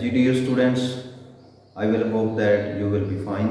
Dear students, I will hope that you will be fine.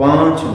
5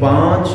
5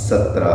17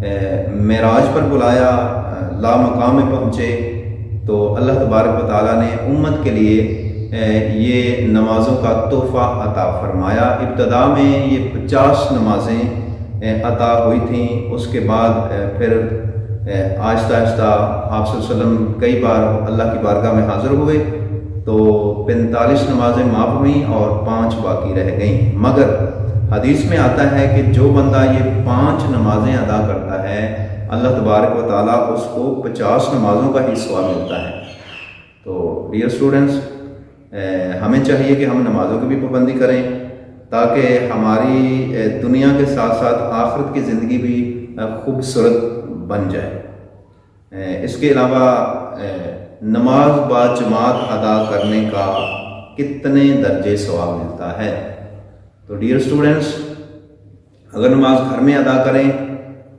معراج پر بلایا، لا مقام میں پہنچے، تو اللہ تبارک و تعالیٰ نے امت کے لیے یہ نمازوں کا تحفہ عطا فرمایا۔ ابتدا میں یہ 50 نمازیں عطا ہوئی تھیں، اس کے بعد پھر آہستہ آہستہ آپ صلی اللہ علیہ وسلم کئی بار اللہ کی بارگاہ میں حاضر ہوئے، تو 45 نمازیں معاف ہوئیں اور 5 باقی رہ گئیں۔ مگر حدیث میں آتا ہے کہ جو بندہ یہ 5 نمازیں ادا کرتا ہے، اللہ تبارک و تعالیٰ اس کو 50 نمازوں کا ہی ثواب ملتا ہے۔ تو ڈیئر اسٹوڈنٹس، ہمیں چاہیے کہ ہم نمازوں کی بھی پابندی کریں تاکہ ہماری دنیا کے ساتھ ساتھ آخرت کی زندگی بھی خوبصورت بن جائے۔ اس کے علاوہ نماز با جماعت ادا کرنے کا کتنے درجے ثواب ملتا ہے؟ تو ڈیئر اسٹوڈنٹس، اگر نماز گھر میں ادا کریں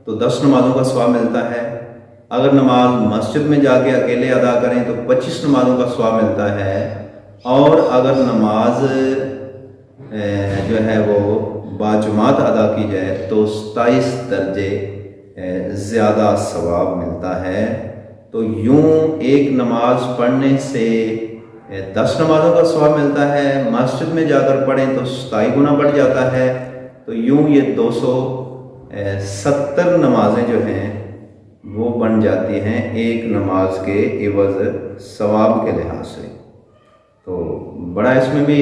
تو 10 نمازوں کا ثواب ملتا ہے، اگر نماز مسجد میں جا کے اکیلے ادا کریں تو 25 نمازوں کا ثواب ملتا ہے، اور اگر نماز جو ہے وہ با جماعت ادا کی جائے تو 27 درجے زیادہ ثواب ملتا ہے۔ تو یوں ایک نماز پڑھنے سے 10 نمازوں کا ثواب ملتا ہے، مسجد میں جا کر پڑھیں تو 27 گنا بڑھ جاتا ہے، تو یوں یہ 270 نمازیں جو ہیں وہ بن جاتی ہیں ایک نماز کے عوض ثواب کے لحاظ سے۔ تو بڑا اس میں بھی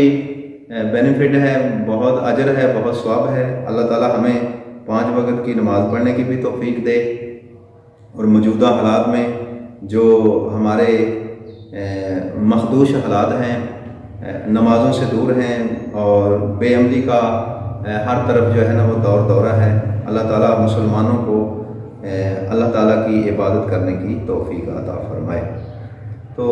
بینیفٹ ہے، بہت اجر ہے، بہت ثواب ہے۔ اللہ تعالی ہمیں 5 وقت کی نماز پڑھنے کی بھی توفیق دے، اور موجودہ حالات میں جو ہمارے مخدوش حالات ہیں، نمازوں سے دور ہیں اور بے عملی کا ہر طرف جو ہے نا وہ دورہ ہے، اللہ تعالیٰ مسلمانوں کو اللہ تعالیٰ کی عبادت کرنے کی توفیق عطا فرمائے۔ تو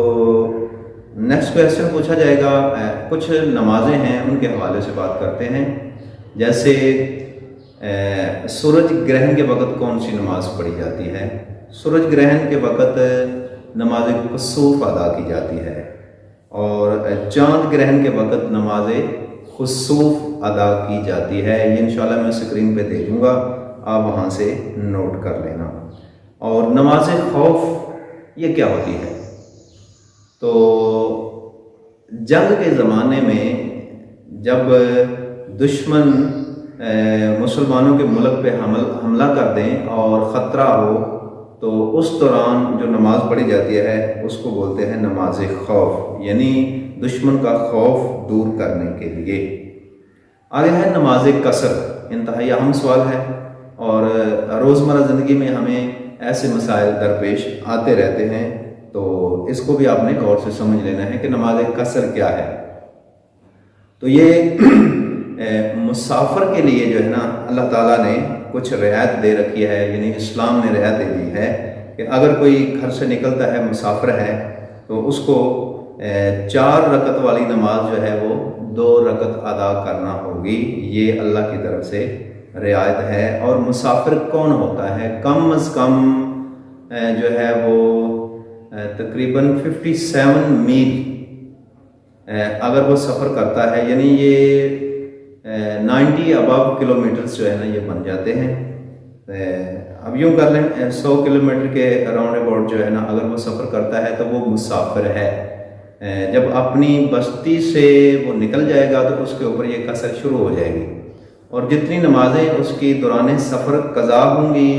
نیکسٹ کویسچن پوچھا جائے گا، کچھ نمازیں ہیں ان کے حوالے سے بات کرتے ہیں، جیسے سورج گرہن کے وقت کون سی نماز پڑھی جاتی ہے؟ سورج گرہن کے وقت نماز کسوف ادا کی جاتی ہے، اور چاند گرہن کے وقت نماز خسوف ادا کی جاتی ہے۔ یہ انشاءاللہ میں اسکرین پہ دے دوں گا، آپ وہاں سے نوٹ کر لینا۔ اور نماز خوف یہ کیا ہوتی ہے؟ تو جنگ کے زمانے میں جب دشمن مسلمانوں کے ملک پہ حملہ کر دیں اور خطرہ ہو، تو اس دوران جو نماز پڑھی جاتی ہے اس کو بولتے ہیں نماز خوف، یعنی دشمن کا خوف دور کرنے کے لیے۔ آگے ہے نماز قصر، انتہائی اہم سوال ہے، اور روزمرہ زندگی میں ہمیں ایسے مسائل درپیش آتے رہتے ہیں، تو اس کو بھی آپ نے غور سے سمجھ لینا ہے کہ نماز قصر کیا ہے۔ تو یہ مسافر کے لیے جو ہے نا اللہ تعالیٰ نے کچھ رعایت دے رکھی ہے، یعنی اسلام نے رعایت دے دی ہے کہ اگر کوئی گھر سے نکلتا ہے، مسافر ہے، تو اس کو 4 رکعت والی نماز جو ہے وہ 2 رکعت ادا کرنا ہوگی، یہ اللہ کی طرف سے رعایت ہے۔ اور مسافر کون ہوتا ہے؟ کم از کم جو ہے وہ تقریباً 57 میل اگر وہ سفر کرتا ہے، یعنی یہ 90 ابو کلومیٹرز جو ہے نا یہ بن جاتے ہیں۔ اب یوں کر لیں 100 کلومیٹر کے اراؤنڈ اباؤٹ جو ہے نا اگر وہ سفر کرتا ہے تو وہ مسافر ہے۔ جب اپنی بستی سے وہ نکل جائے گا تو اس کے اوپر یہ قصر شروع ہو جائے گی، اور جتنی نمازیں اس کی دوران سفر قضا ہوں گی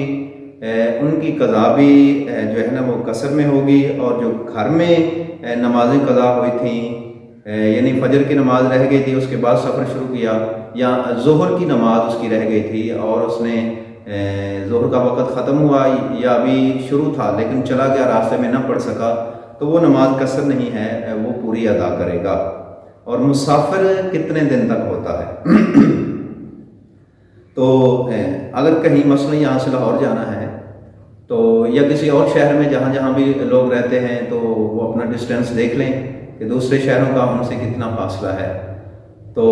ان کی قضا بھی جو ہے نا وہ قصر میں ہوگی، اور جو گھر میں نمازیں قضا ہوئی تھیں، یعنی فجر کی نماز رہ گئی تھی اس کے بعد سفر شروع کیا، یا ظہر کی نماز اس کی رہ گئی تھی اور اس نے ظہر کا وقت ختم ہوا یا ابھی شروع تھا لیکن چلا گیا، راستے میں نہ پڑھ سکا، تو وہ نماز قصر نہیں ہے، وہ پوری ادا کرے گا۔ اور مسافر کتنے دن تک ہوتا ہے؟ تو اگر کہیں مثلا یہاں سے لاہور جانا ہے تو یا کسی اور شہر میں جہاں بھی لوگ رہتے ہیں تو وہ اپنا ڈسٹینس دیکھ لیں کہ دوسرے شہروں کا ان سے کتنا فاصلہ ہے۔ تو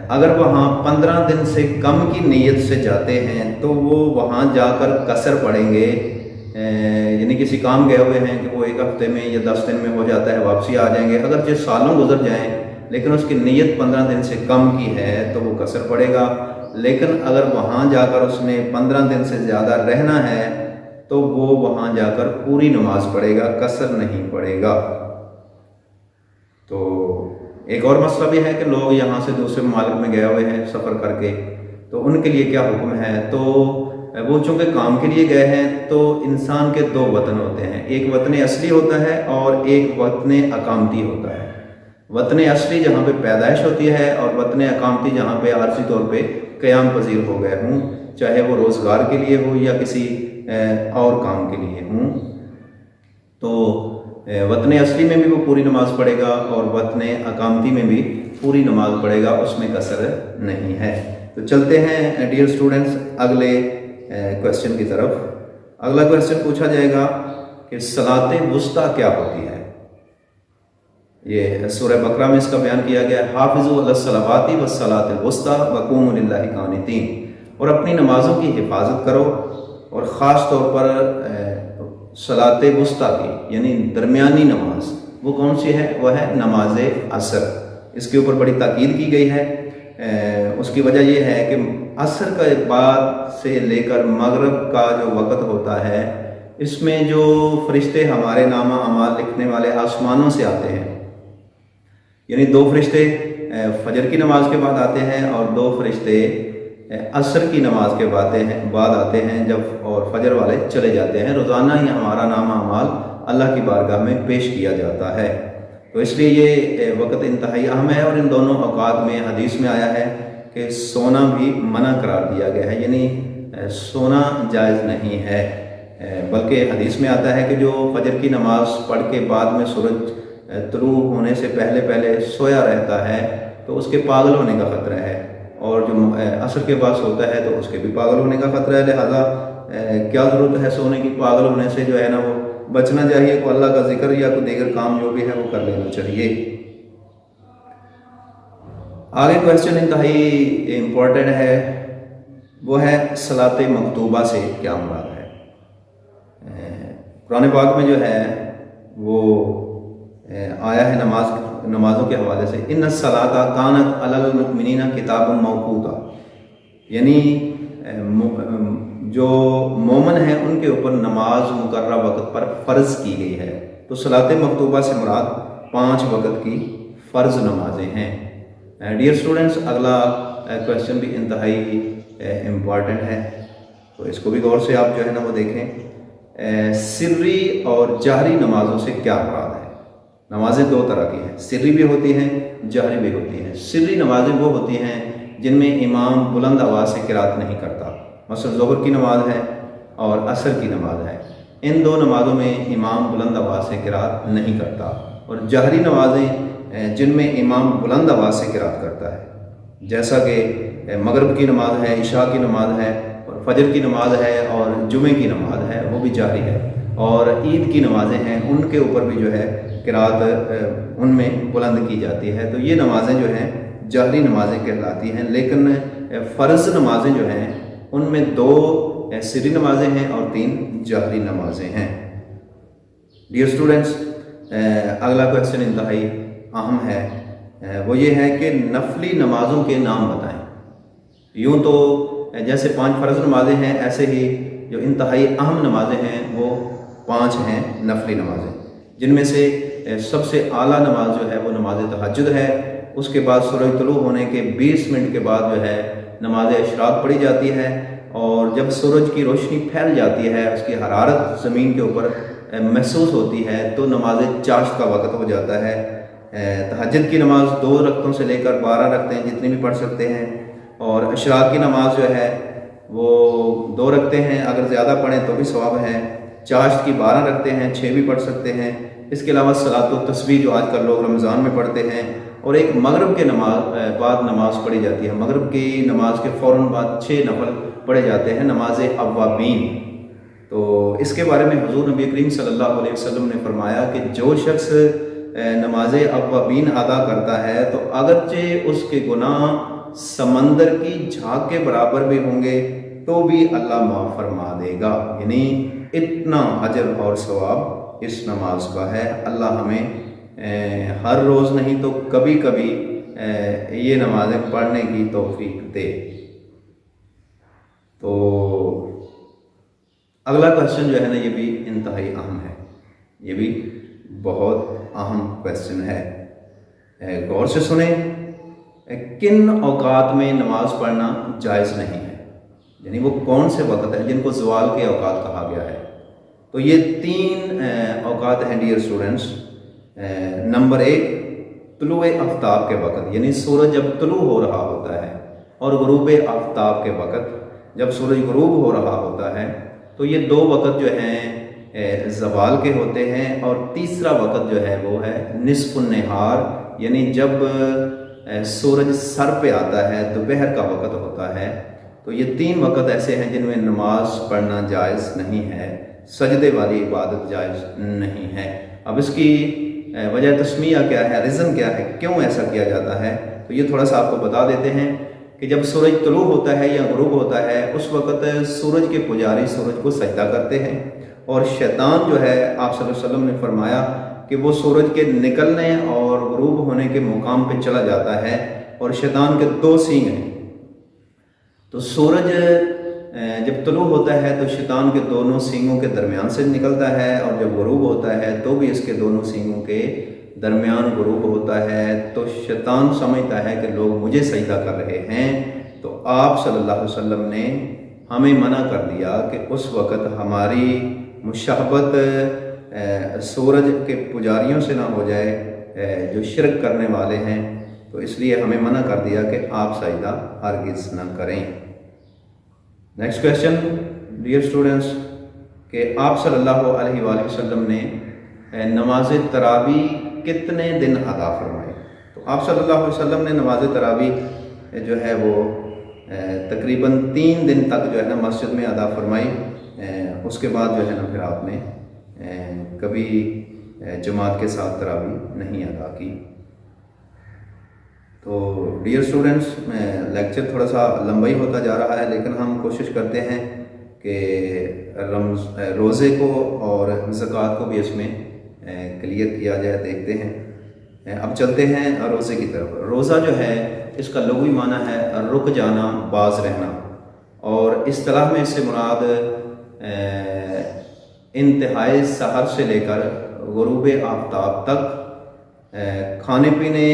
اگر وہاں 15 دن سے کم کی نیت سے جاتے ہیں تو وہ وہاں جا کر قصر پڑھیں گے، یعنی کسی کام گئے ہوئے ہیں کہ وہ 1 ہفتے میں یا 10 دن میں ہو جاتا ہے، واپسی آ جائیں گے، اگرچہ سالوں گزر جائیں لیکن اس کی نیت 15 دن سے کم کی ہے تو وہ قصر پڑے گا۔ لیکن اگر وہاں جا کر اس نے 15 دن سے زیادہ رہنا ہے تو وہ وہاں جا کر پوری نماز پڑھے گا، قصر نہیں پڑھے گا۔ تو ایک اور مسئلہ بھی ہے کہ لوگ یہاں سے دوسرے ممالک میں گئے ہوئے ہیں سفر کر کے، تو ان کے لیے کیا حکم ہے؟ تو وہ چونکہ کام کے لیے گئے ہیں تو انسان کے 2 وطن ہوتے ہیں، ایک وطن اصلی ہوتا ہے اور ایک وطن اقامتی ہوتا ہے۔ وطن اصلی جہاں پہ پیدائش ہوتی ہے اور وطن اقامتی جہاں پہ عارضی طور پہ قیام پذیر ہو گئے ہوں، چاہے وہ روزگار کے لیے ہو یا کسی اور کام کے لیے ہوں۔ تو وطن اصلی میں بھی وہ پوری نماز پڑھے گا اور وطن اقامتی میں بھی پوری نماز پڑھے گا، اس میں قصر نہیں ہے۔ تو چلتے ہیں ڈیئر اسٹوڈنٹس اگلے کویسچن کی طرف۔ اگلا کویسچن پوچھا جائے گا کہ صلاۃ وسطیٰ کیا ہوتی ہے؟ یہ سورہ بقرہ میں اس کا بیان کیا گیا ہے، حافظوا علی الصلوات والصلاۃ الوسطیٰ وقوموا للہ قانتین، اور اپنی نمازوں کی حفاظت کرو اور خاص طور پر صلاۃ وسطیٰ کی یعنی درمیانی نماز وہ کون سی ہے؟ وہ ہے نماز عصر۔ اس کے اوپر بڑی تاکید کی گئی ہے۔ اس کی وجہ یہ ہے کہ عصر کے بعد سے لے کر مغرب کا جو وقت ہوتا ہے اس میں جو فرشتے ہمارے نامہ اعمال لکھنے والے آسمانوں سے آتے ہیں، یعنی 2 فرشتے فجر کی نماز کے بعد آتے ہیں اور 2 فرشتے عصر کی نماز کے بعد آتے ہیں جب اور فجر والے چلے جاتے ہیں۔ روزانہ ہی ہمارا نامہ اعمال اللہ کی بارگاہ میں پیش کیا جاتا ہے، تو اس لیے یہ وقت انتہائی اہم ہے۔ اور ان دونوں اوقات میں حدیث میں آیا ہے کہ سونا بھی منع قرار دیا گیا ہے، یعنی سونا جائز نہیں ہے، بلکہ حدیث میں آتا ہے کہ جو فجر کی نماز پڑھ کے بعد میں سورج طلوع ہونے سے پہلے سویا رہتا ہے تو اس کے پاگل ہونے کا خطرہ ہے، اور جو عصر کے بعد سوتا ہے تو اس کے بھی پاگل ہونے کا خطرہ ہے۔ لہذا کیا ضرورت ہے سونے کی؟ پاگل ہونے سے جو ہے نا وہ بچنا چاہیے، کو اللہ کا ذکر یا کوئی دیگر کام جو بھی ہے وہ کر لینا چاہیے۔ آگے کویسچن انتہائی امپورٹنٹ ہے، وہ ہے صلاۃ مکتوبہ سے کیا مراد ہے؟ قرآن پاک میں جو ہے وہ آیا ہے نمازوں کے حوالے سے، ان الصلاۃ کانت علی المؤمنین کتاب موقوتا، یعنی جو مومن ہیں ان کے اوپر نماز مقررہ وقت پر فرض کی گئی ہے۔ تو صلاۃ مکتوبہ سے مراد 5 وقت کی فرض نمازیں ہیں۔ ڈیئر اسٹوڈنٹس اگلا کویسچن بھی انتہائی امپورٹنٹ ہے، تو اس کو بھی غور سے آپ جو ہے نا وہ دیکھیں۔ سری اور جہری نمازوں سے کیا مراد ہے؟ نمازیں 2 طرح کی ہیں، سری بھی ہوتی ہیں، جہری بھی ہوتی ہیں۔ سری نمازیں وہ ہوتی ہیں جن میں امام بلند آواز سے قرات نہیں کرتا، مثلا ظہر کی نماز ہے اور عصر کی نماز ہے، ان 2 نمازوں میں امام بلند آواز سے قرات نہیں کرتا۔ اور جہری نمازیں جن میں امام بلند آواز سے قرات کرتا ہے، جیسا کہ مغرب کی نماز ہے، عشاء کی نماز ہے، اور فجر کی نماز ہے، اور جمعے کی نماز ہے، وہ بھی جہری ہے، اور عید کی نمازیں ہیں ان کے اوپر بھی جو ہے قرات ان میں بلند کی جاتی ہے۔ تو یہ نمازیں جو ہیں جہری نمازیں کہلاتی ہیں، لیکن فرض نمازیں جو ہیں ان میں 2 سری نمازیں ہیں اور 3 جہری نمازیں ہیں۔ ڈیئر اسٹوڈنٹس اگلا کویسچن انتہائی اہم ہے، وہ یہ ہے کہ نفلی نمازوں کے نام بتائیں۔ یوں تو جیسے 5 فرض نمازیں ہیں، ایسے ہی جو انتہائی اہم نمازیں ہیں وہ 5 ہیں نفلی نمازیں، جن میں سے سب سے اعلیٰ نماز جو ہے وہ نماز تہجد ہے۔ اس کے بعد سورج طلوع ہونے کے 20 منٹ کے بعد جو ہے نماز اشراق پڑھی جاتی ہے، اور جب سورج کی روشنی پھیل جاتی ہے، اس کی حرارت زمین کے اوپر محسوس ہوتی ہے تو نماز چاشت کا وقت ہو جاتا ہے۔ تہجد کی نماز 2 رکعتوں سے لے کر 12 رکعتیں جتنی بھی پڑھ سکتے ہیں، اور اشراق کی نماز جو ہے وہ 2 رکعتیں ہیں، اگر زیادہ پڑھیں تو بھی ثواب ہے۔ چاشت کی 12 رکعتیں ہیں، 6 بھی پڑھ سکتے ہیں۔ اس کے علاوہ صلاۃ التسبیح جو آج کل لوگ رمضان میں پڑھتے ہیں، اور ایک مغرب کے بعد نماز پڑھی جاتی ہے، مغرب کی نماز کے فوراً بعد 6 نفل پڑھے جاتے ہیں، نماز اوابین۔ تو اس کے بارے میں حضور نبی کریم صلی اللہ علیہ وسلم نے فرمایا کہ جو شخص نماز اوابین ادا کرتا ہے تو اگرچہ اس کے گناہ سمندر کی جھاگ کے برابر بھی ہوں گے تو بھی اللہ معاف فرما دے گا، یعنی اتنا اجر اور ثواب اس نماز کا ہے۔ اللہ ہمیں ہر روز نہیں تو کبھی کبھی یہ نمازیں پڑھنے کی توفیق دے۔ تو اگلا کویشچن جو ہے نا یہ بھی انتہائی اہم ہے، یہ بھی بہت اہم کویشچن ہے، غور سے سنیں۔ کن اوقات میں نماز پڑھنا جائز نہیں ہے، یعنی وہ کون سے وقت ہیں جن کو زوال کے اوقات کہا گیا ہے؟ تو یہ 3 اوقات ہیں ڈیئر اسٹوڈنٹس۔ نمبر 1 طلوع آفتاب کے وقت، یعنی سورج جب طلوع ہو رہا ہوتا ہے، اور غروب آفتاب کے وقت جب سورج غروب ہو رہا ہوتا ہے، تو یہ 2 وقت جو ہیں زوال کے ہوتے ہیں۔ اور تیسرا وقت جو ہے وہ ہے نصف النہار، یعنی جب سورج سر پہ آتا ہے، دوپہر کا وقت ہوتا ہے۔ تو یہ 3 وقت ایسے ہیں جن میں نماز پڑھنا جائز نہیں ہے، سجدے والی عبادت جائز نہیں ہے۔ اب اس کی وجہ تسمیہ کیا ہے، ریزن کیا ہے، کیوں ایسا کیا جاتا ہے، تو یہ تھوڑا سا آپ کو بتا دیتے ہیں کہ جب سورج طلوع ہوتا ہے یا غروب ہوتا ہے، اس وقت سورج کے پجاری سورج کو سجدہ کرتے ہیں، اور شیطان جو ہے، آپ صلی اللہ علیہ وسلم نے فرمایا کہ وہ سورج کے نکلنے اور غروب ہونے کے مقام پہ چلا جاتا ہے، اور شیطان کے 2 سینگ ہیں۔ تو سورج جب طلوع ہوتا ہے تو شیطان کے دونوں سینگوں کے درمیان سے نکلتا ہے، اور جب غروب ہوتا ہے تو بھی اس کے دونوں سینگوں کے درمیان غروب ہوتا ہے۔ تو شیطان سمجھتا ہے کہ لوگ مجھے سجدہ کر رہے ہیں، تو آپ صلی اللہ علیہ وسلم نے ہمیں منع کر دیا کہ اس وقت ہماری مشابہت سورج کے پجاریوں سے نہ ہو جائے جو شرک کرنے والے ہیں، تو اس لیے ہمیں منع کر دیا کہ آپ سجدہ ہرگز نہ کریں۔ نیکسٹ کویشچن ڈیئر اسٹوڈنٹس، کہ آپ صلی اللہ علیہ وآلہ وسلم نے نماز تراویح کتنے دن ادا فرمائی؟ تو آپ صلی اللہ علیہ وسلم نے نماز تراویح جو ہے وہ تقریباً 3 دن تک جو ہے نا مسجد میں ادا فرمائی۔ اس کے بعد جو ہے نا پھر آپ نے کبھی جماعت کے ساتھ تراویح نہیں ادا کی۔ تو ڈیئر اسٹوڈنٹس، لیکچر تھوڑا سا لمبا ہی ہوتا جا رہا ہے، لیکن ہم کوشش کرتے ہیں کہ روزے کو اور زکوٰۃ کو بھی اس میں کلیئر کیا جائے، دیکھتے ہیں۔ اب چلتے ہیں روزے کی طرف۔ روزہ جو ہے اس کا لغوی معنی ہے رک جانا، باز رہنا، اور اصطلاح میں اس سے مراد انتہائی سحر سے لے کر غروب آفتاب تک کھانے پینے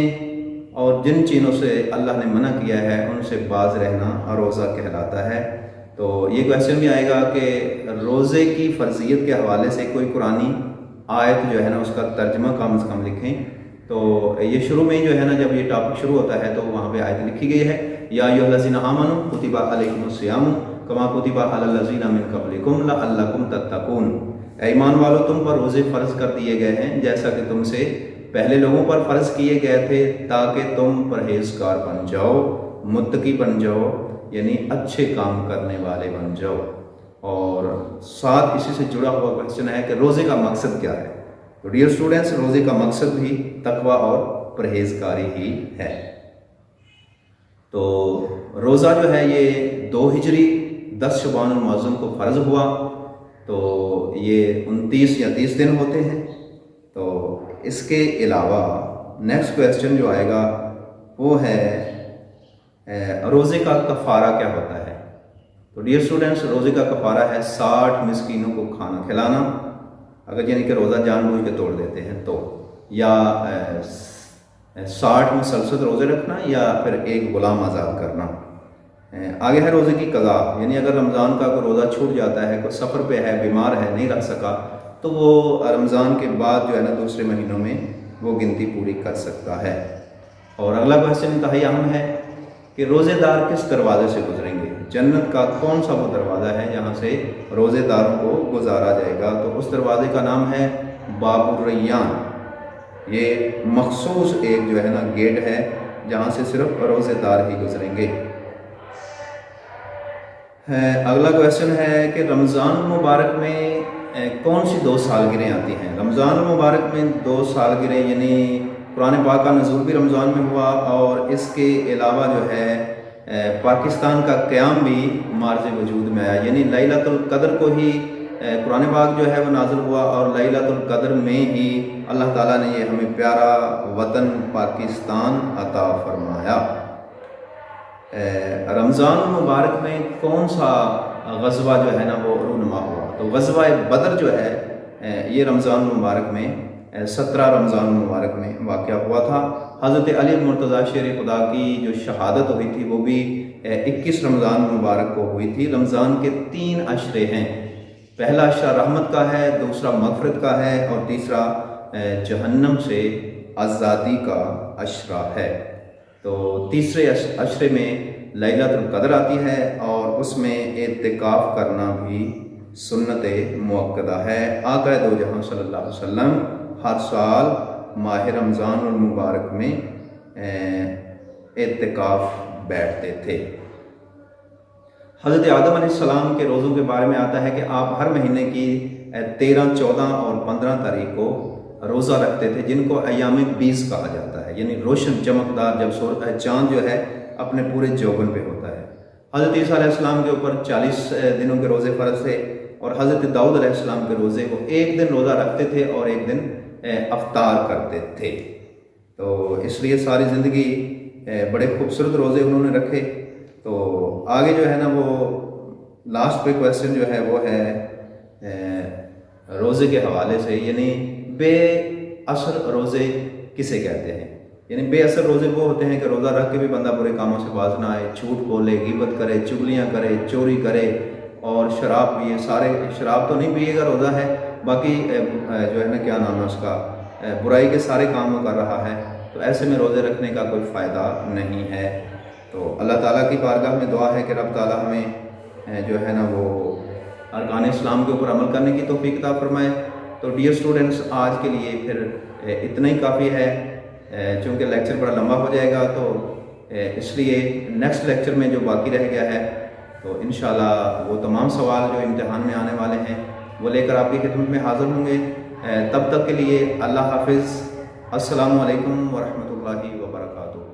اور جن چیزوں سے اللہ نے منع کیا ہے ان سے باز رہنا روزہ کہلاتا ہے۔ تو یہ کویشچن بھی آئے گا کہ روزے کی فرضیت کے حوالے سے کوئی قرآنی آیت جو ہے نا اس کا ترجمہ کم از کم لکھیں۔ تو یہ شروع میں ہی جو ہے نا جب یہ ٹاپک شروع ہوتا ہے تو وہاں پہ آیت لکھی گئی ہے، یا ایھا الذین آمنوا کتب علیکم الصیام کما کتب علی الذین من قبلکم لعلکم تتقون۔ اے ایمان والو، تم پر روزے فرض کر دیے گئے ہیں جیسا کہ تم سے پہلے لوگوں پر فرض کیے گئے تھے، تاکہ تم پرہیزگار بن جاؤ، متقی بن جاؤ، یعنی اچھے کام کرنے والے بن جاؤ۔ اور ساتھ اسی سے جڑا ہوا کویشچن ہے کہ روزے کا مقصد کیا ہے؟ تو ڈیئر اسٹوڈنٹس، روزے کا مقصد بھی تقوی اور پرہیزگاری ہی ہے۔ تو روزہ جو ہے یہ 2 ہجری 10 شعبان المعظم کو فرض ہوا، تو یہ 29 یا 30 دن ہوتے ہیں۔ تو اس کے علاوہ نیکسٹ کویشچن جو آئے گا وہ ہے روزے کا کفارہ کیا ہوتا ہے؟ تو ڈیئر اسٹوڈنٹس، روزے کا کفارہ ہے 60 مسکینوں کو کھانا کھلانا، اگر یعنی کہ روزہ جان بوجھ کے توڑ دیتے ہیں تو، یا 60 مسلسل روزے رکھنا، یا پھر ایک غلام آزاد کرنا۔ آگے ہے روزے کی قضا، یعنی اگر رمضان کا کوئی روزہ چھوٹ جاتا ہے، کوئی سفر پہ ہے، بیمار ہے، نہیں رکھ سکا، تو وہ رمضان کے بعد جو ہے نا دوسرے مہینوں میں وہ گنتی پوری کر سکتا ہے۔ اور اگلا کویشچن انتہائی اہم ہے کہ روزے دار کس دروازے سے گزریں گے؟ جنت کا کون سا وہ دروازہ ہے جہاں سے روزے داروں کو گزارا جائے گا؟ تو اس دروازے کا نام ہے باب الریان۔ یہ مخصوص ایک جو ہے نا گیٹ ہے جہاں سے صرف روزے دار ہی گزریں گے۔ اگلا کویشچن ہے کہ رمضان مبارک میں کون سی 2 سالگرہیں آتی ہیں؟ رمضان مبارک میں 2 سالگرہیں، یعنی قرآن پاک کا نزول بھی رمضان میں ہوا، اور اس کے علاوہ جو ہے پاکستان کا قیام بھی مارز وجود میں آیا، یعنی لیلۃ القدر کو ہی قرآن پاک جو ہے وہ نازل ہوا، اور لیلۃ القدر میں ہی اللہ تعالیٰ نے یہ ہمیں پیارا وطن پاکستان عطا فرمایا۔ رمضان المبارک میں کون سا غزوہ جو ہے نا وہ رونما ہوا؟ تو غزوہ بدر جو ہے یہ رمضان المبارک میں 17 رمضان المبارک میں واقع ہوا تھا۔ حضرت علی مرتضیٰ شیر خدا کی جو شہادت ہوئی تھی وہ بھی 21 رمضان المبارک کو ہوئی تھی۔ رمضان کے 3 عشرے ہیں، پہلا عشرہ رحمت کا ہے، دوسرا مغفرت کا ہے، اور تیسرا جہنم سے آزادی کا عشرہ ہے۔ تو تیسرے عشرے میں لیلۃ القدر آتی ہے اور اس میں اعتکاف کرنا بھی سنت مؤکدہ ہے۔ آقا دو جہاں صلی اللہ علیہ وسلم ہر سال ماہ رمضان المبارک میں اعتکاف بیٹھتے تھے۔ حضرت آدم علیہ السلام کے روزوں کے بارے میں آتا ہے کہ آپ ہر مہینے کی 13، 14 اور 15 تاریخ کو روزہ رکھتے تھے، جن کو ایام 20 کہا جاتا ہے، یعنی روشن چمکدار جب چاند جو ہے اپنے پورے جوبن پہ ہوتا ہے۔ حضرت عیسیٰ علیہ السلام کے اوپر 40 دنوں کے روزے فرض تھے، اور حضرت داؤد علیہ السلام کے روزے وہ ایک دن روزہ رکھتے تھے اور ایک دن افطار کرتے تھے۔ تو اس لیے ساری زندگی بڑے خوبصورت روزے انہوں نے رکھے۔ تو آگے جو ہے نا وہ لاسٹ پہ کویسچن جو ہے وہ ہے روزے کے حوالے سے، یعنی بے اثر روزے کسے کہتے ہیں؟ یعنی بے اثر روزے وہ ہوتے ہیں کہ روزہ رکھ کے بھی بندہ برے کاموں سے باز نہ آئے، جھوٹ بولے، غیبت کرے، چغلیاں کرے، چوری کرے اور شراب پیے۔ سارے شراب تو نہیں پیے گا، روزہ ہے، باقی جو ہے نا کیا نام ہے اس کا، برائی کے سارے کام وہ کر رہا ہے، تو ایسے میں روزے رکھنے کا کوئی فائدہ نہیں ہے۔ تو اللہ تعالیٰ کی بارگاہ میں دعا ہے کہ رب تعالیٰ ہمیں جو ہے نا وہ ارکان اسلام کے اوپر عمل کرنے کی توفیق عطا فرمائے۔ تو ڈیئر اسٹوڈنٹس، آج کے لیے پھر اتنا ہی کافی ہے، چونکہ لیکچر بڑا لمبا ہو جائے گا، تو اس لیے نیکسٹ لیکچر میں جو باقی رہ گیا ہے تو انشاءاللہ وہ تمام سوال جو امتحان میں آنے والے ہیں وہ لے کر آپ کی خدمت میں حاضر ہوں گے۔ تب تک کے لیے اللہ حافظ، السلام علیکم ورحمۃ اللہ وبرکاتہ۔